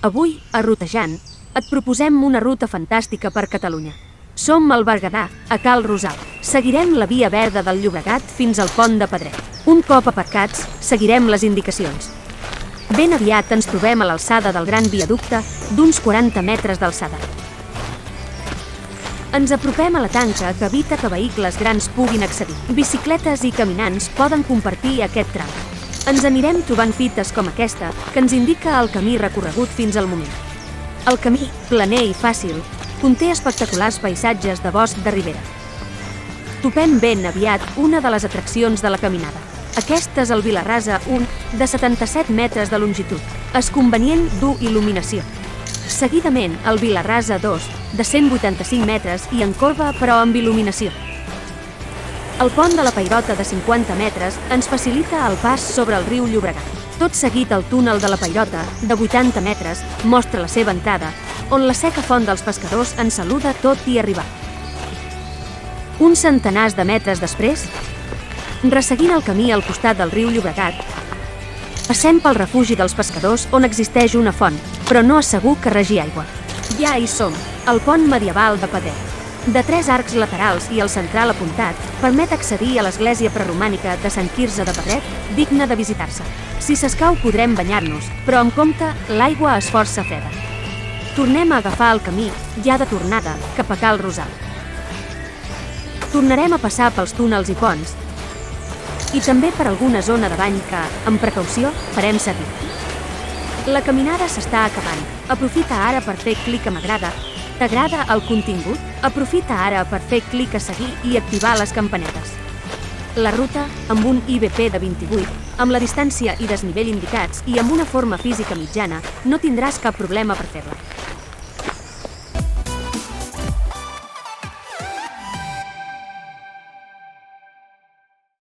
Avui, a Rutejant, et proposem una ruta fantàstica per Catalunya. Som al Berguedà, a Cal Rosal. Seguirem la via verda del Llobregat fins al pont de Pedret. Un cop aparcats, seguirem les indicacions. Ben aviat ens trobem a l'alçada del gran viaducte d'uns 40 metres d'alçada. Ens apropem a la tanca que evita que vehicles grans puguin accedir. Bicicletes i caminants poden compartir aquest tram. Ens anirem trobant fites com aquesta que ens indica el camí recorregut fins al moment. El camí, planer i fàcil, conté espectaculars paisatges de bosc de ribera. Topem ben aviat una de les atraccions de la caminada. Aquest és el Vilarrasa 1, de 77 metres de longitud, és convenient dur il·luminació. Seguidament, el Vilarrasa 2, de 185 metres i en corba però amb il·luminació. El pont de la Peirota de 50 metres ens facilita el pas sobre el riu Llobregat. Tot seguit el túnel de la Peirota, de 80 metres, mostra la seva entrada, on la seca font dels pescadors ens saluda tot i arribar. Uns centenars de metres després, resseguint el camí al costat del riu Llobregat, passem pel refugi dels pescadors on existeix una font, però no és segur que regi aigua. Ja hi som, el pont medieval de Pedret. De 3 arcs laterals i el central apuntat, permet accedir a l'església preromànica de Sant Quirze de Pedret, digna de visitar-se. Si s'escau podrem banyar-nos, però amb compte, l'aigua és força freda. Tornem a agafar el camí, ja de tornada, cap a Cal Rosal. Tornarem a passar pels túnels i ponts, i també per alguna zona de bany que, amb precaució, farem seguir. La caminada s'està acabant. Aprofita ara per fer clic a m'agrada. T'agrada el contingut? Aprofita ara per fer clic a seguir i activar les campanetes. La ruta, amb un IBP de 28, amb la distància i desnivell indicats i amb una forma física mitjana, no tindràs cap problema per fer-la.